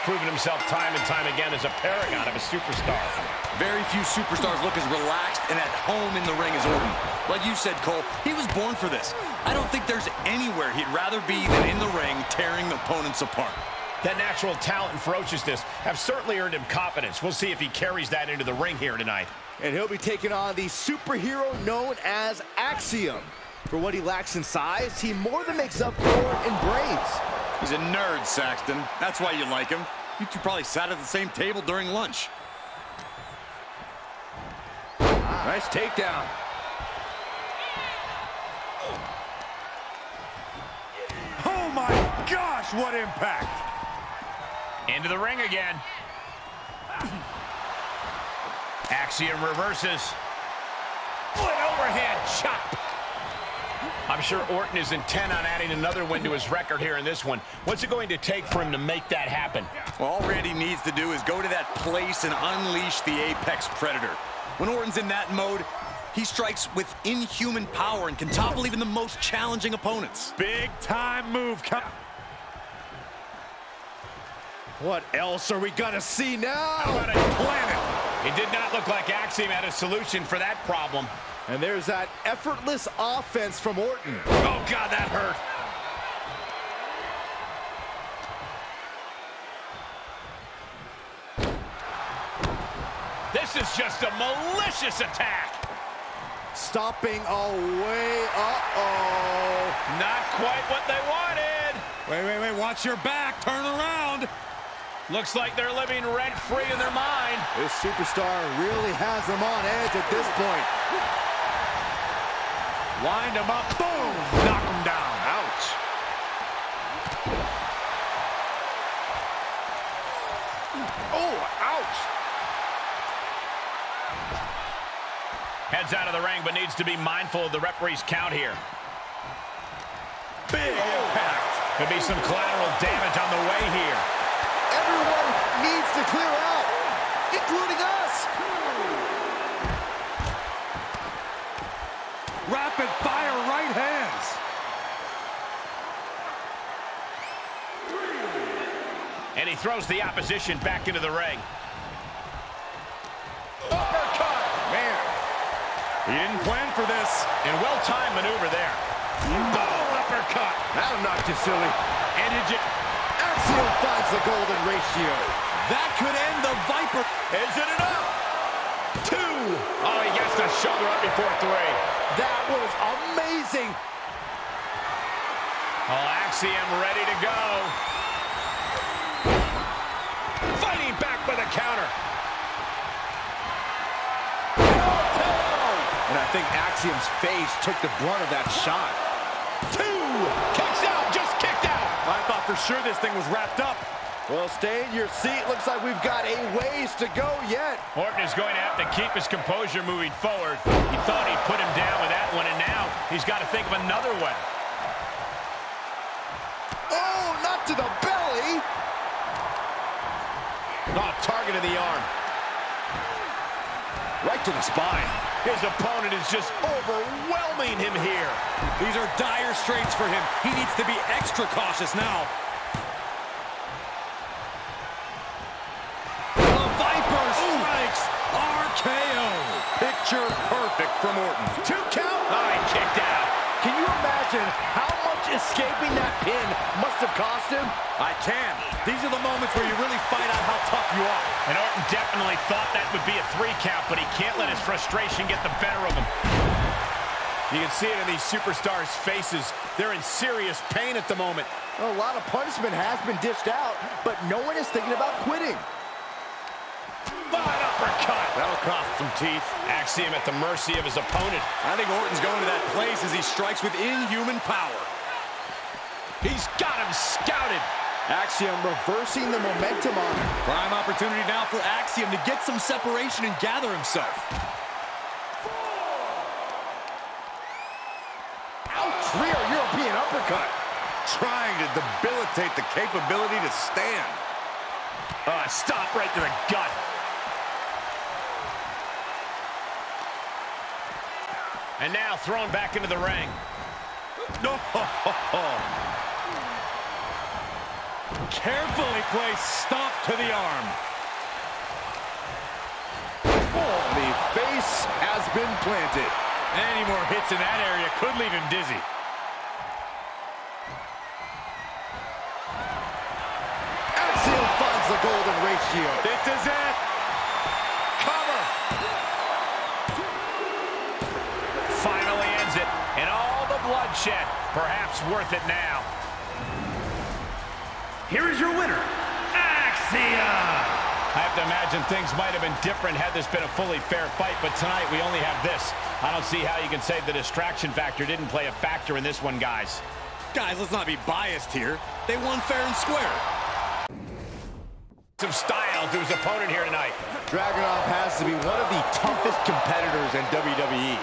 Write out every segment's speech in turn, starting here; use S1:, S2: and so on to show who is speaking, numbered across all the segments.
S1: proven himself time and time again as a paragon of a superstar.
S2: Very few superstars look as relaxed and at home in the ring as Orton. Like you said, Cole, he was born for this. I don't think there's anywhere he'd rather be than in the ring tearing opponents apart.
S1: That natural talent and ferociousness have certainly earned him confidence. We'll see if he carries that into the ring here tonight.
S3: And he'll be taking on the superhero known as Axiom. For what he lacks in size, he more than makes up for it in brains.
S2: He's a nerd, Saxton. That's why you like him. You two probably sat at the same table during lunch.
S3: Nice takedown.
S4: Oh my gosh, what impact!
S1: Into the ring again. Axiom reverses. Oh, an overhand chop. I'm sure Orton is intent on adding another win to his record here in this one. What's it going to take for him to make that happen?
S2: Well, all Randy needs to do is go to that place and unleash the Apex Predator. When Orton's in that mode, he strikes with inhuman power and can topple even the most challenging opponents.
S4: Big time move.
S3: What else are we gonna see now?
S1: How about a planet? It did not look like Axiom had a solution for that problem.
S3: And there's that effortless offense from Orton.
S1: Oh, God, that hurt. This is just a malicious attack.
S3: Stopping away. Uh-oh.
S1: Not quite what they wanted.
S4: Wait, watch your back, turn around.
S1: Looks like they're living rent-free in their mind.
S3: This superstar really has them on edge at this point.
S4: Wind him up, boom, knock him down.
S1: Ouch. Oh, ouch. Heads out of the ring, but needs to be mindful of the referee's count here.
S4: Big impact.
S1: Could be some collateral damage on the way here.
S3: Everyone needs to clear out, including us.
S4: Rapid fire right hands.
S1: And he throws the opposition back into the ring.
S4: Uppercut. Man, he didn't plan for this.
S1: And well-timed maneuver there. Oh, uppercut.
S3: That'll knock you silly.
S1: And did you...
S3: Axiom finds the golden ratio.
S2: That could end the Viper.
S1: Is it enough? 2. Oh, he gets the shoulder up before 3.
S3: That was amazing.
S1: Oh, Axiom ready to go. Fighting back with a counter.
S3: And I think Axiom's face took the brunt of that shot.
S1: 2. Kicks out, just kicked out.
S4: I thought for sure this thing was wrapped up.
S3: Well, stay in your seat. Looks like we've got a ways to go yet.
S1: Orton is going to have to keep his composure moving forward. He thought he'd put him down with that one, and now he's got to think of another way.
S3: Oh, not to the belly.
S1: Oh, target in the arm.
S3: Right to the spine.
S1: His opponent is just overwhelming him here.
S2: These are dire straits for him. He needs to be extra cautious now. The Viper strikes. RKO. Picture perfect from Orton.
S1: 2 count. Oh, he kicked out.
S3: Can you imagine how much escaping that pin must have cost him?
S2: I can. These are the moments where you really find out how tough you are.
S1: And Orton definitely thought that would be a 3 count, but he can't let his frustration get the better of him. You can see it in these superstars' faces. They're in serious pain at the moment.
S3: A lot of punishment has been dished out, but no one is thinking about quitting.
S1: An uppercut.
S2: That'll cost some teeth.
S1: Axiom at the mercy of his opponent.
S2: I think Orton's going to that place as he strikes with inhuman power.
S1: He's got him scouted.
S3: Axiom reversing the momentum on him.
S2: Prime opportunity now for Axiom to get some separation and gather himself.
S3: Ouch! Rear European uppercut.
S4: Trying to debilitate the capability to stand.
S1: Stop right to the gut. And now thrown back into the ring.
S4: No. Carefully placed stomp to the arm.
S3: Oh, the face has been planted.
S4: Any more hits in that area could leave him dizzy.
S3: Axiom finds the golden ratio.
S4: This is it. Cover.
S1: Finally ends it, and all the bloodshed, perhaps worth it now.
S5: Here is your winner, Axiom.
S1: I have to imagine things might have been different had this been a fully fair fight, but tonight we only have this. I don't see how you can say the distraction factor didn't play a factor in this one, guys.
S2: Guys, let's not be biased here. They won fair and square.
S1: Some style to his opponent here tonight.
S3: Dragunov has to be one of the toughest competitors in WWE.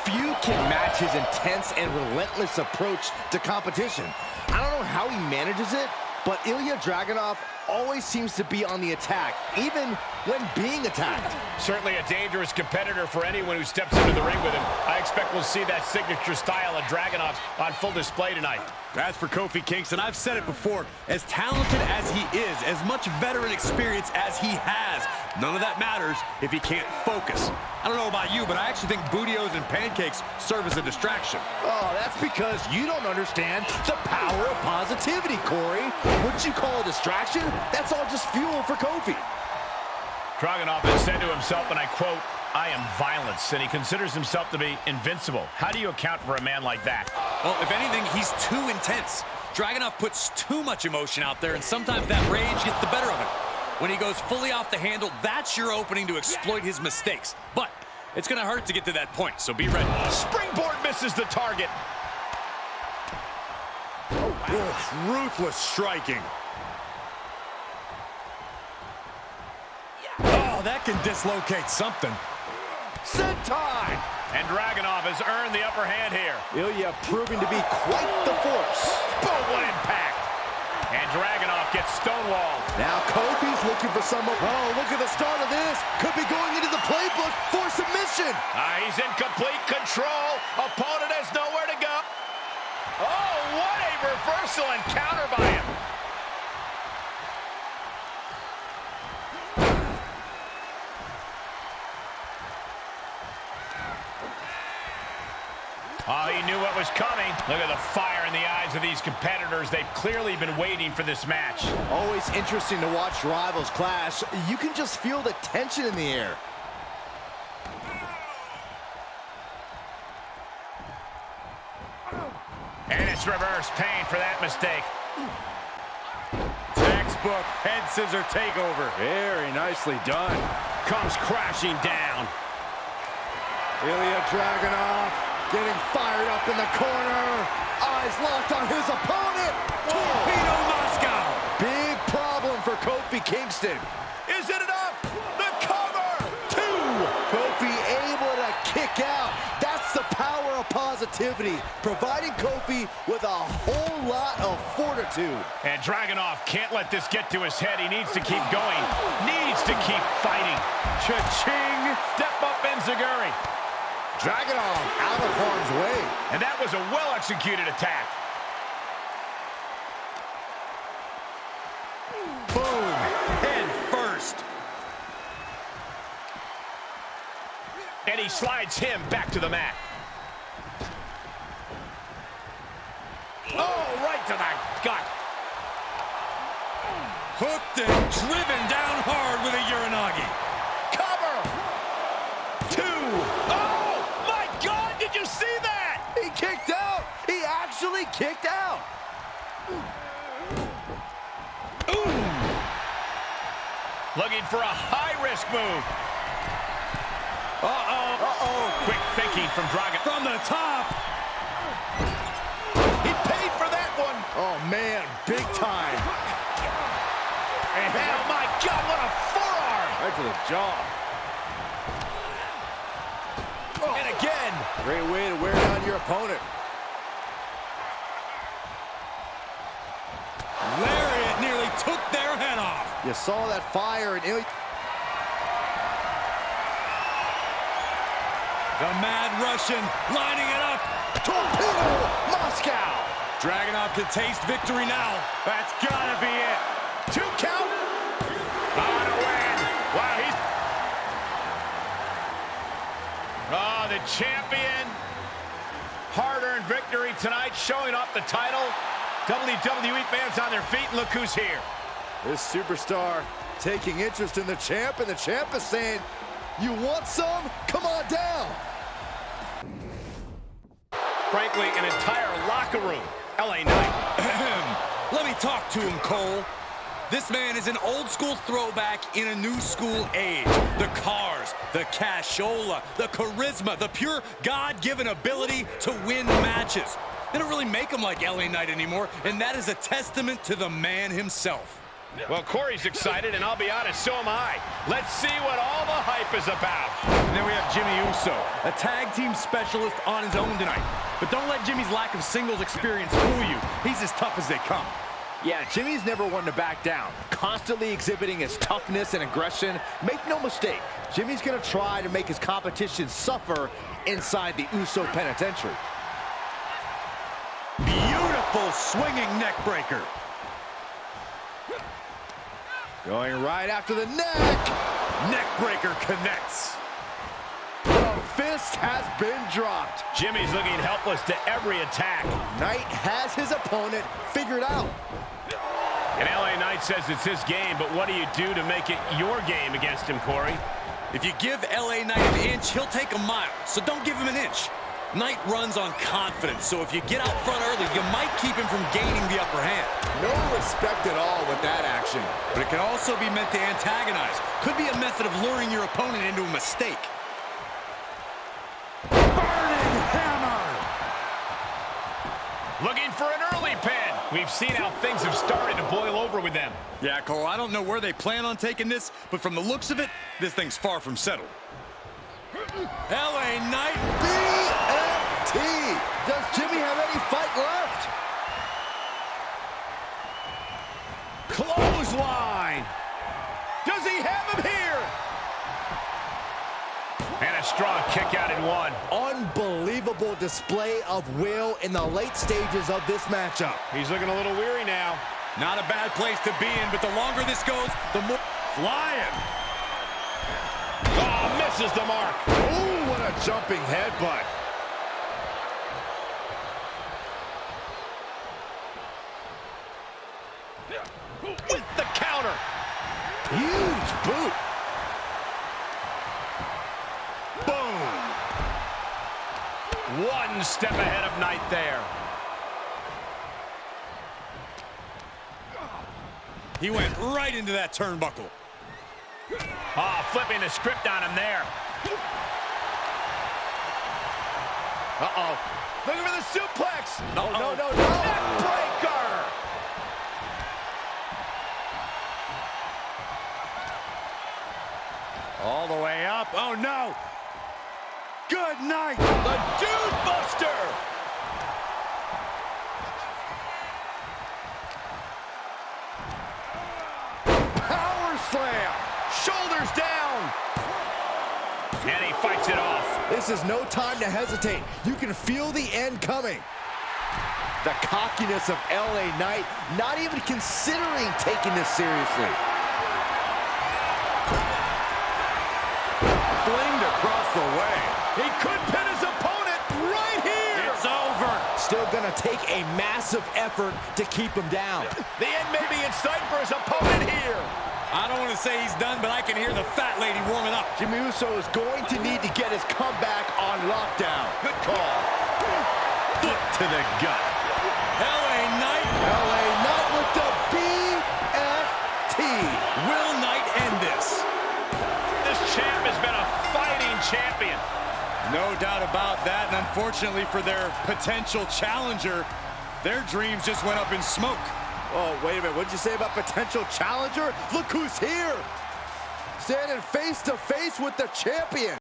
S3: Few can match his intense and relentless approach to competition. I don't know how he manages it, but Ilja Dragunov always seems to be on the attack, even when being attacked.
S1: Certainly a dangerous competitor for anyone who steps into the ring with him. I expect we'll see that signature style of Dragunov on full display tonight.
S2: As for Kofi Kingston, I've said it before, as talented as he is, as much veteran experience as he has, none of that matters if he can't focus. I don't know about you, but I actually think Bootios and pancakes serve as a distraction.
S3: Oh, that's because you don't understand the power of positivity, Corey. What you call a distraction, that's all just fuel for Kofi.
S1: Dragunov has said to himself, and I quote, "I am violence," and he considers himself to be invincible. How do you account for a man like that?
S2: Well, if anything, he's too intense. Dragunov puts too much emotion out there, and sometimes that rage gets the better of him. When he goes fully off the handle, that's your opening to exploit his mistakes. But it's going to hurt to get to that point, so be ready.
S1: Springboard misses the target.
S4: Oh, ruthless striking. Oh, that can dislocate something.
S3: Sentai!
S1: And Dragunov has earned the upper hand here.
S3: Ilja proving to be quite the force.
S1: Boom, what impact. And Dragunov gets stonewalled.
S3: Now Kofi's looking for someone. Oh, look at the start of this. Could be going into the playbook for submission.
S1: He's in complete control. Opponent has nowhere to go. Oh, what a reversal and counter by him. Oh, he knew what was coming. Look at the fire in the eyes of these competitors. They've clearly been waiting for this match.
S3: Always interesting to watch rivals clash. You can just feel the tension in the air.
S1: And it's reverse pain for that mistake.
S4: Textbook head scissor takeover. Very nicely done.
S1: Comes crashing down.
S3: Ilja Dragunov getting fired up in the corner. Eyes locked on his opponent.
S4: Torpedo Moskau.
S3: Big problem for Kofi Kingston.
S1: Is it enough? The cover! 2!
S3: Kofi able to kick out. That's the power of positivity, providing Kofi with a whole lot of fortitude.
S1: And Dragunov can't let this get to his head. He needs to keep going. Needs to keep fighting. Cha-ching! Step up Enziguri.
S3: Dragunov out of harm's way.
S1: And that was a well-executed attack.
S4: Boom. Head first.
S1: And he slides him back to the mat. Oh, right to the gut.
S4: Hooked and driven down hard with a Uranagi.
S1: Cover! 2! Oh, my God, did you see that?
S3: He kicked out. He actually kicked out.
S1: Ooh! Looking for a high-risk move. Uh-oh. Uh-oh. Quick thinking from Dragunov.
S4: From the top.
S1: He paid for that one.
S3: Oh, man, big time.
S1: And oh, my God, what a forearm.
S3: Right to the jaw.
S1: And again.
S3: Great way to wear down your opponent.
S2: Lariat nearly took their head off.
S3: You saw that fire and Ilja.
S2: The Mad Russian lining it up.
S3: Torpedo Moskau.
S2: Dragunov can taste victory now.
S4: That's gotta be it.
S1: 2 count. tonight, showing off the title. WWE fans on their feet, and look who's here.
S3: This superstar taking interest in the champ, and the champ is saying, you want some? Come on down.
S1: Frankly, an entire locker room. LA Knight.
S2: Let me talk to him, Cole. This man is an old-school throwback in a new-school age. The cars, the cashola, the charisma, the pure God-given ability to win matches. They don't really make him like LA Knight anymore, and that is a testament to the man himself.
S1: Well, Corey's excited, and I'll be honest, so am I. Let's see what all the hype is about.
S4: And then we have Jimmy Uso, a tag team specialist on his own tonight. But don't let Jimmy's lack of singles experience fool you. He's as tough as they come.
S3: Yeah, Jimmy's never one to back down, constantly exhibiting his toughness and aggression. Make no mistake, Jimmy's gonna try to make his competition suffer inside the Uso penitentiary.
S2: Beautiful swinging neck breaker.
S3: Going right after the neck.
S2: Neck breaker connects.
S3: The fist has been dropped.
S1: Jimmy's looking helpless to every attack.
S3: Knight has his opponent figured out.
S1: And LA Knight says it's his game, but what do you do to make it your game against him, Corey?
S2: If you give LA Knight an inch, he'll take a mile, so don't give him an inch. Knight runs on confidence, so if you get out front early, you might keep him from gaining the upper hand.
S3: No respect at all with that action.
S2: But it can also be meant to antagonize. Could be a method of luring your opponent into a mistake.
S5: Burning hammer.
S1: Looking for an early pin. We've seen how things have started to boil over with them.
S2: Yeah, Cole, I don't know where they plan on taking this, but from the looks of it, this thing's far from settled. LA Knight.
S3: BFT. Does Jimmy have any fight left?
S1: Clothesline. Does he have him here? And a strong kick out in one.
S3: Unbelievable display of will in the late stages of this matchup.
S1: He's looking a little weary now.
S2: Not a bad place to be in, but the longer this goes, the more... Flying.
S1: Oh, misses the mark.
S3: Ooh, what a jumping headbutt.
S1: With the counter.
S3: Huge boot.
S1: Boom. One step ahead of Knight there.
S2: He went right into that turnbuckle.
S1: Oh, flipping the script on him there. Uh-oh. Looking for the suplex.
S3: No.
S1: Neckbreaker.
S4: All the way up. Oh, no.
S2: Good night.
S1: The Dude Buster.
S3: Power slam.
S1: Shoulders down. And he fights it off.
S3: This is no time to hesitate. You can feel the end coming. The cockiness of LA Knight, not even considering taking this seriously.
S4: Flinged across the way.
S1: He could pin his opponent right here.
S4: It's over.
S3: Still gonna take a massive effort to keep him down.
S1: The end may be in sight for his opponent here.
S2: I don't want to say he's done, but I can hear the fat lady warming up.
S3: Jimmy Uso is going to need to get his comeback on lockdown. Good call.
S2: Foot to the gut. LA Knight.
S3: LA Knight with the BFT.
S2: Will Knight end this?
S1: This champ has been a fighting champion.
S2: No doubt about that, and unfortunately for their potential challenger, their dreams just went up in smoke.
S3: Oh, wait a minute. What did you say about potential challenger? Look who's here. Standing face to face with the champion.